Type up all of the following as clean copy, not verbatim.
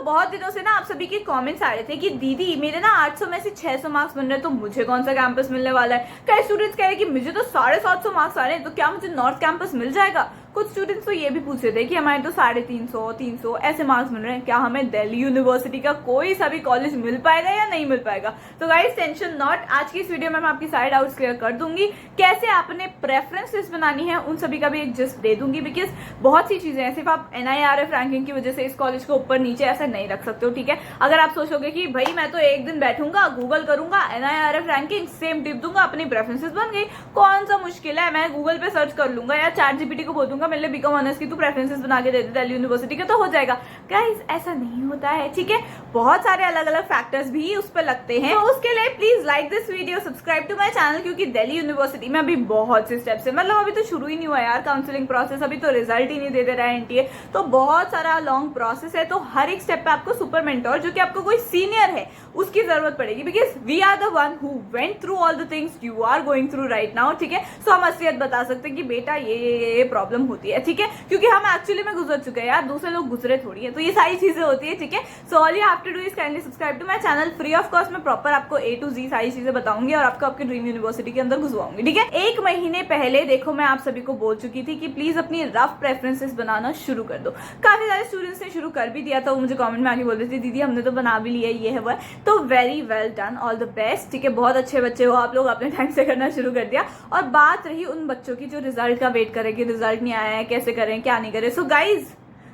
बहुत दिनों से ना आप सभी के कमेंट्स आ रहे थे कि दीदी मेरे ना 800 में से 600 मार्क्स बन रहे हैं, तो मुझे कौन सा कैंपस मिलने वाला है। कई स्टूडेंट्स कह रहे हैं कि मुझे तो 750 मार्क्स आ रहे हैं, तो क्या मुझे नॉर्थ कैंपस मिल जाएगा। कुछ स्टूडेंट्स तो ये भी पूछ रहे थे कि हमारे तो 350 300 ऐसे मार्क्स मिल रहे हैं, क्या हमें दिल्ली यूनिवर्सिटी का कोई सा भी कॉलेज मिल पाएगा या नहीं मिल पाएगा। तो गाइस टेंशन नॉट, आज की इस वीडियो में मैं आपकी सारे डाउट्स क्लियर कर दूंगी। कैसे आपने प्रेफरेंस लिस्ट बनानी है उन सभी का भी एक जस्ट दे दूंगी, बिकॉज बहुत सी चीजें हैं, सिर्फ आप NIRF रैंकिंग की वजह से इस कॉलेज को ऊपर नीचे ऐसा नहीं रख सकते हो। ठीक है, अगर आप सोचोगे कि भाई मैं तो एक दिन बैठूंगा, गूगल करूंगा, NIRF रैंकिंग सेम टिप दूंगा, अपनी प्रेफरेंसेस बन गई, कौन सा मुश्किल है, मैं गूगल पे सर्च कर लूंगा या ChatGPT को बोल दूंगा मेरे लिए बीकॉम ऑनर्स की तू प्रेफरेंसेस बना के दे दे दिल्ली यूनिवर्सिटी के, तो हो जाएगा। गाइस ऐसा नहीं होता है, ठीक है, बहुत सारे अलग अलग फैक्टर्स भी उस पर लगते हैं। तो उसके लिए please like this video, subscribe to my channel, क्योंकि दिल्ली यूनिवर्सिटी में अभी बहुत से स्टेप्स है, मतलब अभी तो शुरू ही नहीं हुआ यार काउंसलिंग प्रोसेस, अभी तो रिजल्ट ही नहीं दे रहा है NTA, तो बहुत सारा लॉन्ग प्रोसेस है। तो हर एक स्टेप पे आपको सुपर मेंटोर, जो कि आपको कोई सीनियर है, उसकी जरूरत पड़ेगी, because we are the one who went through all the things you are going through right now. ठीक है, सो हम असलियत बता सकते हैं कि बेटा ये प्रॉब्लम होती है, ठीक है, क्योंकि हम एक्चुअली में गुजर चुके हैं यार, दूसरे लोग गुजरे थोड़ी है, तो ये सारी चीजें होती है। ठीक है, so all you have to do is kindly subscribe to my channel, free of cost में प्रॉपर आपको A to Z सारी चीजें बताऊंगी और आपको आपके ड्रीम यूनिवर्सिटी के अंदर घुसवाऊंगी। ठीक है, एक महीने पहले देखो मैं आप सभी को बोल चुकी थी कि प्लीज अपनी रफ प्रेफरेंसेस बनाना शुरू कर दो। काफी सारे स्टूडेंट्स ने शुरू कर भी दिया था, वो मुझे कमेंट में आके बोल रहे थे दीदी हमने तो बना भी लिया, ये है वो है, तो very well done, all the best. ठीक है, बहुत अच्छे बच्चे हो आप लोग, अपने टाइम से करना शुरू कर दिया। और बात रही उन बच्चों की जो रिजल्ट का वेट करें कि रिजल्ट नहीं आया है, कैसे करें क्या नहीं करें। सो गाइज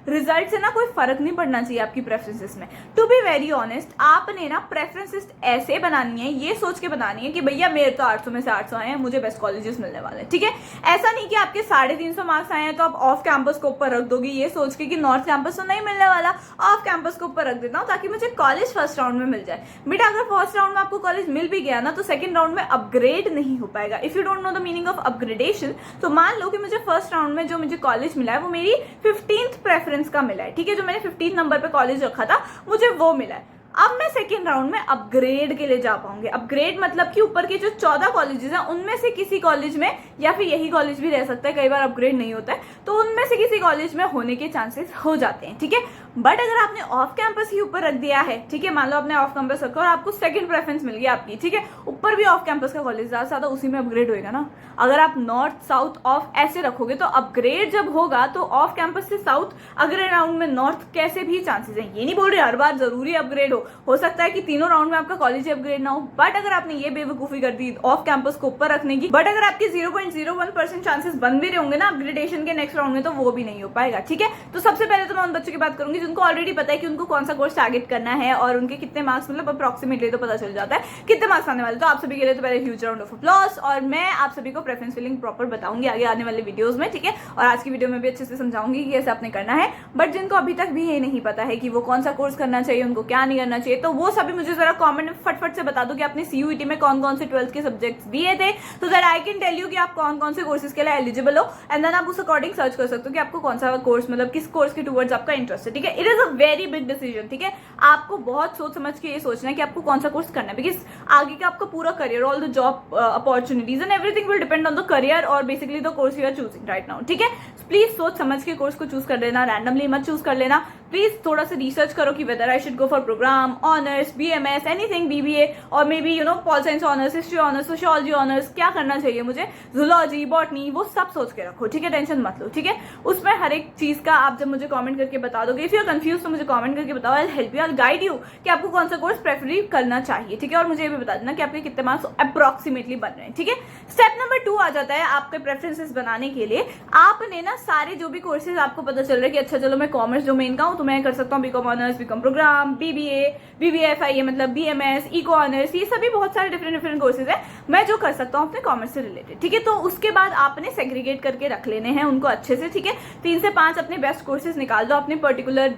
रिजल्ट से ना कोई फर्क नहीं पड़ना चाहिए आपकी प्रेफरेंसेस में। टू बी वेरी ऑनेस्ट, आपने ना प्रेफरेंसेस ऐसे बनानी है, ये सोच के बनानी है कि भैया मेरे तो 800 में से 800 आए हैं, मुझे बेस्ट कॉलेजेस मिलने वाले हैं। ठीक है, ऐसा नहीं कि आपके 350 मार्क्स आए हैं तो आप ऑफ कैंपस को ऊपर रख दोगी ये सोच के कि नॉर्थ कैंपस तो नहीं मिलने वाला, ऑफ कैंपस को ऊपर रख देता हूँ ताकि मुझे कॉलेज फर्स्ट राउंड में मिल जाए। बेटा अगर फर्स्ट राउंड में आपको कॉलेज मिल भी गया ना, तो सेकंड राउंड में अपग्रेड नहीं हो पाएगा। If you don't know the meaning of upgradation, तो मान लो कि मुझे फर्स्ट राउंड में जो मुझे कॉलेज मिला है वो मेरी 15th प्रेफरेंस का मिला है। ठीक है, जो मैंने 15 नंबर पे कॉलेज रखा था मुझे वो मिला है। अब मैं सेकेंड राउंड में अपग्रेड के लिए जा पाऊंगी। अपग्रेड मतलब कि ऊपर के जो 14 कॉलेजेस हैं उनमें से किसी कॉलेज में, या फिर यही कॉलेज भी रह सकता है, कई बार अपग्रेड नहीं होता है, तो उनमें से किसी कॉलेज में होने के चांसेस हो जाते हैं। ठीक है, बट अगर आपने ऑफ कैंपस ही ऊपर रख दिया है, ठीक है, मान लो आपने ऑफ कैंपस रखा और आपको सेकंड प्रेफरेंस मिल गई आपकी, ठीक है, ऊपर भी ऑफ कैंपस का कॉलेज ज्यादा से ज्यादा उसी में अपग्रेड होएगा ना। अगर आप नॉर्थ साउथ ऑफ ऐसे रखोगे तो अपग्रेड जब होगा तो ऑफ कैंपस से साउथ अगले राउंड में नॉर्थ कैसे भी चांसेस हैं। ये नहीं बोल रहे हर बार जरूरी अपग्रेड हो सकता है कि तीनों राउंड में आपका कॉलेज अपग्रेड ना हो, बट अगर आपने ये बेवकूफी कर दी ऑफ कैंपस को ऊपर रखने की, बट अगर आपके 0.01% चांसेस बन भी रहे होंगे ना अपग्रेडेशन के नेक्स्ट राउंड में, तो वो भी नहीं हो पाएगा। ठीक है, तो सबसे पहले तो मैं उन बच्चों की बात करूंगी जिनको ऑलरेडी पता है कि उनको कौन सा कोर्स टारगेट करना है और उनके कितने मार्क्स, मतलब अप्रोक्सीमेटली तो पता चल जाता है कितने मार्क्स आने वाले। तो आप सभी के लिए तो पहले ह्यूज राउंड ऑफ अप्लॉज, और मैं आप सभी को प्रेफरेंस फिलिंग प्रॉपर बताऊंगी आगे आने वाले वीडियोस में। ठीक है, और आज की वीडियो में भी अच्छे से समझाऊंगी कि कैसे आपने करना है। बट जिनको अभी तक भी ये नहीं पता है कि वो कौन सा कोर्स करना चाहिए, उनको क्या नहीं करना चाहिए, तो वो सभी मुझे जरा कमेंट में फटफट से बता दो कि आपने CUET में कौन कौन से 12th के सब्जेक्ट्स दिए थे, तो that I can tell you कि आप कौन कौन से कोर्सेज के लिए एलिजिबल हो, एंड देन आप उस अकॉर्डिंग सर्च कर सकते हो कि आपको कौन सा कोर्स, मतलब किस कोर्स के टूवर्ड्स आपका इंटरेस्ट है। ठीक है, it is a very big decision. ठीक है, आपको बहुत सोच समझ के ये सोचना है कि आपको कौन सा कोर्स करना है, बिकॉज आगे का आपका पूरा career, all the job opportunities and everything will depend on the career और basically the course you are choosing right now. ठीक है, प्लीज सोच समझ के कोर्स को चूज कर लेना, रैंडमली मत चूज कर लेना। प्लीज थोड़ा सा रिसर्च करो कि whether I should go for program, honours, BMS, anything, BBA, और maybe you know pol science honours, history honours, sociology honours, क्या करना चाहिए मुझे, जूलॉजी, बॉटनी, वो सब सोच के रखो। ठीक है, टेंशन मत लो। ठीक है, उसमें हर एक चीज का आप जब मुझे कमेंट करके बता दोगे, इफ यू आर कंफ्यूज तो मुझे कमेंट करके बताओ, I help you, I guide you कि आपको कौन सा कोर्स प्रेफर करना चाहिए। ठीक है, और मुझे ये भी बता देना कि आपके कितने मार्क्स अप्रोक्सीमेटली बन रहे हैं। ठीक है, स्टेप नंबर 2 आ जाता है आपके प्रेफरेंसेस बनाने के लिए। आपने ना सारे जो भी कोर्सेज आपको पता चल रहा है कि अच्छा चलो मैं कॉमर्स डोमेन का हूँ तो मैं कर सकता हूँ B Com honours, B Com program, BBA, FIA मतलब BMS, इको ऑनर्स, ये सभी बहुत सारे डिफरेंट कोर्सेज है मैं जो कर सकता हूँ अपने कॉमर्स से रिलेटेड। ठीक है, तो उसके बाद आपने सेग्रीगेट करके रख लेने हैं उनको अच्छे से। ठीक है, 3 से 5 अपने बेस्ट कोर्सेज निकाल दो अपने पर्टिकुलर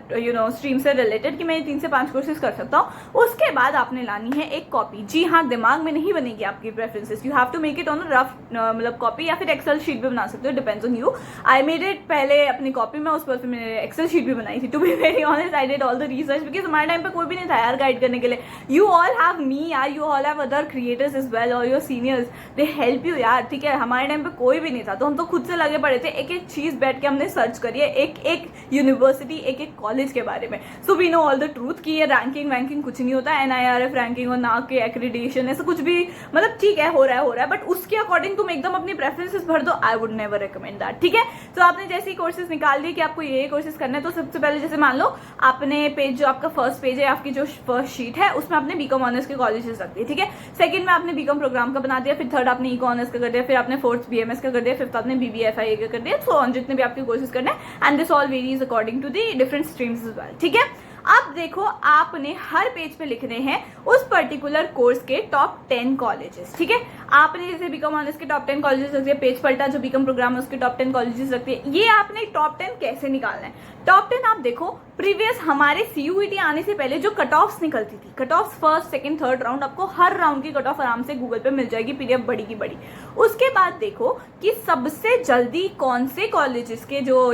स्ट्रीम से रिलेटेड कि मैं 3 से 5 कोर्सेज कर सकता हूँ। उसके बाद आपने लानी है एक कॉपी। जी हाँ, दिमाग में नहीं बनेगी आपकी preferences, you have to make it on rough मतलब कॉपी, या फिर एक्सेल शीट भी बना सकते हो, depends on you. I made it पहले अपनी कॉपी में, उस पर फिर मैंने एक्सेल शीट भी बनाई थी to be very honest I did all the research because हमारे टाइम पे कोई भी नहीं था यार गाइड करने के लिए. यू ऑल हैव मी यार, you all have other creators is well और your seniors, they help you यार. ठीक है, हमारे टाइम पे कोई भी नहीं था तो हम तो खुद से लगे पड़े थे. एक एक चीज बैठ के हमने सर्च करी है, एक एक यूनिवर्सिटी, एक एक कॉलेज के बारे में. So we know all the truth कि ये रैंकिंग वैंकिंग कुछ नहीं होता. NIRF रैंकिंग और ना के एक्रीडिटेशन ऐसा कुछ भी, मतलब ठीक है हो रहा है बट उसके अकॉर्डिंग तुम एकदम अपनी प्रेफरेंसेस भर दो. I would never recommend that. ठीक है, तो आपने जैसे ही कोर्सेज निकाल दिए कि आपको ये कोर्सेज करना है तो सबसे पहले जैसे मान लो आपने पेज, जो आपका फर्स्ट पेज है, आपकी जो फर्स्ट शीट है उसमें आपने बीकॉम ऑनर्स के कॉलेजेस रख दिए. ठीक है, सेकंड में आपने बीकॉम प्रोग्राम का बना दिया, फिर थर्ड आपने इको ऑनर्स का कर दिया, फिर आपने फोर्थ BMS का कर दिया, फिफ्थ आपने BBFIA का कर दिया. सो ऑन जितने भी आपके कोर्सेज करने हैं and this all varies according to the different streams as well. ठीक है, अब देखो आपने हर पेज पे लिखने हैं उस पर्टिकुलर कोर्स के टॉप 10 कॉलेजेस. ठीक है, आपने जैसे बीकॉम ऑनर्स के टॉप 10 कॉलेजेस रख दिए, पेज पलटा जो बीकॉम प्रोग्राम है उसके टॉप 10 कॉलेजेस रख दिए. ये आपने टॉप 10 कैसे निकालना है? टॉप 10 आप देखो प्रीवियस हमारे CUET आने से पहले जो कट ऑफ्स निकलती थी, cut off first second third round, आपको हर राउंड की कट ऑफ आराम से गूगल पे मिल जाएगी, PDF बड़ी की बड़ी. उसके बाद देखो कि सबसे जल्दी कौन से कॉलेजेस के जो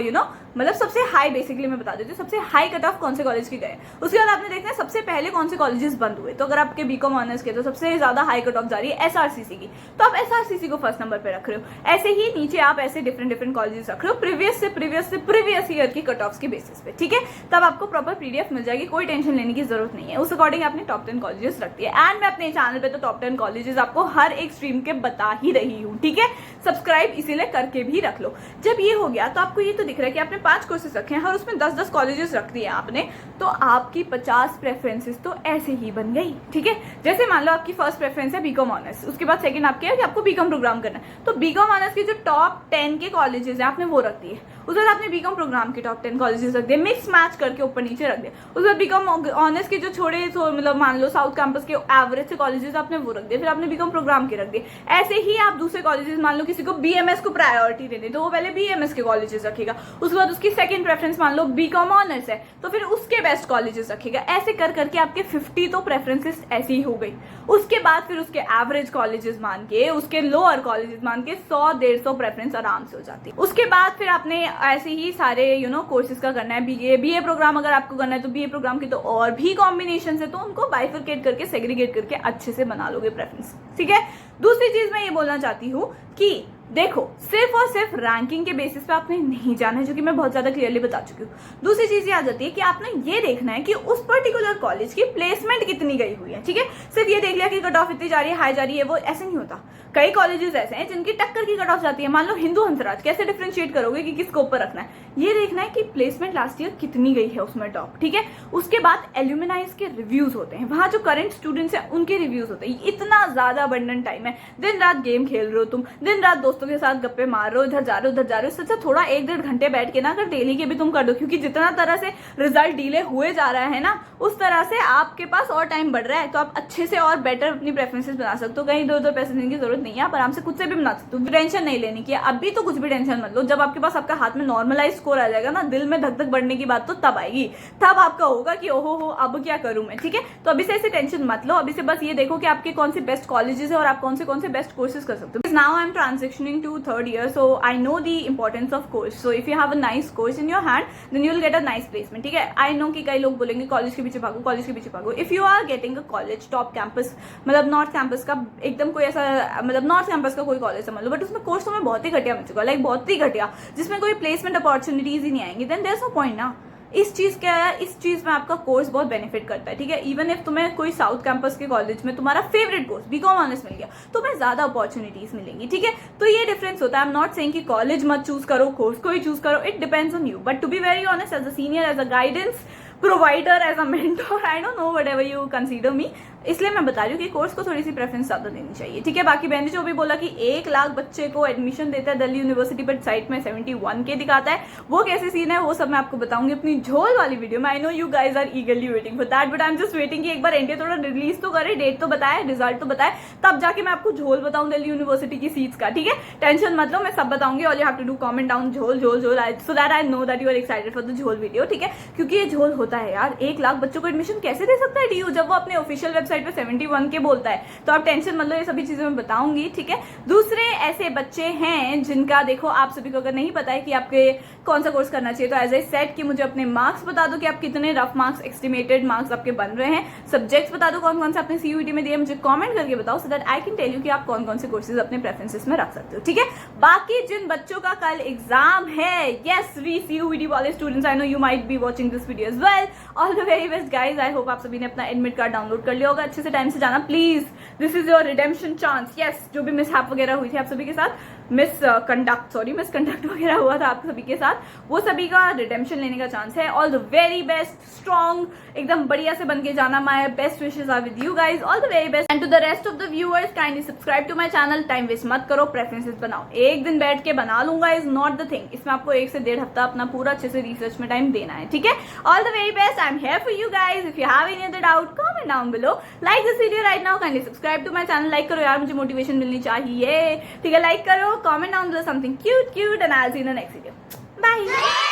मतलब सबसे हाई, बेसिकली मैं बता देती हूँ सबसे हाई कट ऑफ कौन से कॉलेज के गए. उसके बाद आपने देखना है सबसे पहले कौन से कॉलेजेस बंद हुए. तो अगर आपके बीकॉम ऑनर्स के तो सबसे ज्यादा हाई कट ऑफ जा रही है SRCC की, तो आप SRCC को फर्स्ट नंबर पे रख रहे हो. ऐसे ही नीचे आप ऐसे डिफरेंट कॉलेजेस रख रहे हो प्रीवियस ईयर की कट ऑफ के बेसिस पे. ठीक है, तब आपको प्रॉपर PDF मिल जाएगी, कोई टेंशन लेने की जरूरत नहीं है. उस अकॉर्डिंग आपने टॉप 10 कॉलेजेस रख दिए. एंड मैं अपने चैनल पे तो टॉप 10 कॉलेजेस आपको हर एक स्ट्रीम के बता ही रही हूँ. ठीक है, सब्सक्राइब इसीलिए करके भी रख लो. जब ये हो गया तो आपको ये तो दिख रहा है कि आपने 5 कोर्सेज रखे हैं और उसमें 10-10 कॉलेजेस रख दिए आपने, तो आपकी 50 प्रेफरेंसेस तो ऐसे ही बन गई. ठीक है, जैसे मान लो आपकी फर्स्ट प्रेफरेंस है बीकॉम ऑनर्स, उसके बाद सेकंड आपके है कि आपको बीकॉम प्रोग्राम करना है, तो बीकॉम ऑनर्स के जो टॉप 10 के कॉलेजेस है आपने वो रख दिए. उसके बाद आपने बीकॉम प्रोग्राम के टॉप 10 कॉलेजेस रख दिए, मिक्स मैच करके ऊपर नीचे रख दिया. उसके बाद बीकॉम ऑनर्स के जो छोड़े मतलब मान लो साउथ कैंपस के एवरेज से कॉलेजेस आपने वो रख दिए, फिर आपने बीकॉम प्रोग्राम के रख दिए. ऐसे ही आप दूसरे कॉलेजेस, मान लो किसी को BMS को प्रायोरिटी देने तो वो पहले BMS के कॉलेजेस रखेगा. उसके बाद उसकी सेकंड प्रेफरेंस मान लो बीकॉम ऑनर्स है तो फिर उसके बेस्ट कॉलेजेस रखेगा. ऐसे कर करके आपके 50 तो प्रेफरेंसेस ऐसी ही हो गई. उसके बाद फिर उसके एवरेज कॉलेजेस मान के, उसके लोअर कॉलेजेस मान के 100-150 प्रेफरेंस आराम से हो जाती है. उसके बाद फिर आपने ऐसे ही सारे कोर्सेज का करना है. BA प्रोग्राम अगर आपको करना है तो BA प्रोग्राम की तो और भी कॉम्बिनेशन है, तो उनको बाइफरकेट करके सेग्रीगेट करके अच्छे से बना लोगे प्रेफरेंस. ठीक है, दूसरी चीज मैं ये बोलना चाहती हूँ कि देखो सिर्फ और सिर्फ रैंकिंग के बेसिस पे आपने नहीं जाना है, जो कि मैं बहुत ज्यादा क्लियरली बता चुकी हूँ. दूसरी चीज ये आ जाती है कि आपने ये देखना है कि उस पर्टिकुलर कॉलेज की प्लेसमेंट कितनी गई हुई है. ठीक है, सिर्फ ये देख लिया कि कट ऑफ इतनी जा रही है, हाई जा रही है, वो ऐसे नहीं होता. कई कॉलेजेस ऐसे हैं जिनकी टक्कर की कट ऑफ जाती है. मान लो हिंदू हंसराज, कैसे डिफरेंशिएट करोगे कि किसको ऊपर रखना है? ये देखना है कि प्लेसमेंट लास्ट ईयर कितनी गई है उसमें टॉप. ठीक है, उसके बाद एल्यूमिनाइज के रिव्यूज होते हैं, वहां जो करंट स्टूडेंट्स हैं उनके रिव्यूज होते हैं. इतना ज्यादा अबंडेंट टाइम है, दिन रात गेम खेल रहे हो तुम, दिन रात दोस्तों के साथ गप्पे मार रहे हो, इधर जा रहे हो उधर जा रहे हो. सच्चा थोड़ा 1-1.5 घंटे बैठ के ना अगर डेली के भी तुम कर दो, क्योंकि जितना तरह से रिजल्ट डिले हुए जा रहा है ना उस तरह से आपके पास और टाइम बढ़ रहा है, तो आप अच्छे से और बेटर अपनी प्रेफरेंसेस बना सकते हो. कहीं इधर पैसे देने की जरूरत नहीं है, आप आराम से खुद से भी बना सकते हो. टेंशन नहीं लेनी की. अभी तो कुछ भी टेंशन मत लो. जब आपके पास आपका हाथ में नॉर्मलाइज स्कोर आ जाएगा ना, दिल में धक धक बढ़ने की बात तो तब आएगी, तब आपका होगा कि ओहो हो अब क्या करूं मैं. ठीक है, तो अभी से ऐसे टेंशन मत लो. अभी से बस ये देखो कि आपके कौन से बेस्ट कॉलेजेस है और आप कौन से बेस्ट कोर्सेज कर सकते हो. Now I am transitioning to third year, so I know the importance of course. So if you have a nice course in your hand then you will get a nice placement. ठीक है, I know कि कई लोग बोलेंगे college के पीछे भागो, college के पीछे भागो. If you are getting a college top campus, मतलब नॉर्थ कैंपस का एकदम कोई ऐसा, मतलब नॉर्थ कैंपस का कोई कॉलेज समझ लो, बट उसमें कोर्स तुम्हें बहुत ही घटिया मिल चुका, लाइक बहुत ही घटिया, जिसमें कोई प्लेसमेंट अपॉर्चुनिटीज ही नहीं आएंगी, then there is no point ना. इस चीज क्या है, इस चीज में आपका कोर्स बहुत बेनिफिट करता है. ठीक है, इवन इफ तुम्हें कोई साउथ कैंपस के कॉलेज में तुम्हारा फेवरेट कोर्स बीकॉम ऑनर्स मिल गया, तुम्हें ज्यादा अपॉर्चुनिटीज मिलेंगी. ठीक है, तो ये डिफरेंस होता है. आई एम नॉट सेइंग कि कॉलेज मत चूज करो, कोर्स को ही चूज करो, it depends on you. But to be very honest, as a senior, as a guidance provider, as a mentor, I don't know whatever you consider me, इसलिए मैं बता रही हूँ कि कोर्स को थोड़ी सी प्रेफरेंस ज्यादा देनी चाहिए. ठीक है, बाकी मैंने जो भी बोला कि 1 लाख बच्चे को एडमिशन देता है दिल्ली यूनिवर्सिटी, बट साइट में 71 के दिखाता है, वो कैसे सीन है वो सब मैं आपको बताऊंगी अपनी झोल वाली वीडियो में. I know you guys are eagerly waiting for that, but I am just waiting कि एक बार एनटीए थोड़ा रिलीज तो करे, डेट तो बताए, रिजल्ट तो बताए, तब जाके मैं आपको झोल बताऊं दिल्ली यूनिवर्सिटी की सीट्स का. ठीक है, टेंशन मत लो, मैं सब बताऊंगी. All you have to do comment down झोल झोल झोल, so that I know that you are excited for the झोल वीडियो. ठीक है, क्योंकि ये झोल होता है यार. 1 लाख बच्चों को एडमिशन कैसे दे सकता है DU, जब वो अपने ऑफिशियल वेबसाइट वेबसाइट पे 71 के बोलता है, तो आप टेंशन मत लो, ये सभी चीजें मैं बताऊंगी, ठीक है। दूसरे ऐसे बच्चे हैं जिनका देखो आप सभी को अगर नहीं पता है कि आपके कौन सा कोर्स करना चाहिए, तो एज आई सेड कि मुझे अपने मार्क्स बता दो कि आप कितने रफ मार्क्स, एस्टिमेटेड मार्क्स आपके बन रहे हैं, सब्जेक्ट्स बता दो कौन कौन से आपने सीयूईटी में दिए, मुझे कमेंट करके बताओ, so that I can tell you कि आप कौन कौन से कोर्सेज अपने प्रेफरेंसेस में रख सकते हो, ठीक है। बाकी जिन बच्चों का कल एग्जाम है, यस री सीयूईटी वाले students, I know you might be watching this video as well, all the very best guys. I hope आप सभी ने अपना एडमिट कार्ड डाउनलोड कर लिया होगा, अच्छे से टाइम से जाना please, this is your redemption chance. Yes, जो भी मिसहैप वगैरह हुई थी आप सभी के साथ, मिसकंडक्ट वगैरह हुआ था आप सभी के साथ, वो सभी का रिडेम्पशन लेने का चांस है। All the very best, strong, एकदम बढ़िया से बन के जाना, my best wishes are with you guys, all the very best. And to the rest of the viewers, kindly subscribe to my channel, time waste मत करो, preferences बनाओ, एक दिन बैठ के बना लूंगा इज नॉट द थिंग, इसमें आपको 1 से 1.5 हफ्ता अपना पूरा अच्छे से रिसर्च में टाइम देना है, ठीक है। All the very best, I am here for you guys, if you have any other doubt comment down below, like this video right now, kindly subscribe to my channel, like करो यार, मुझे motivation मिलनी चाहिए, ठीक है। Like करो, comment down below something cute and I'll see you in the next video. Bye.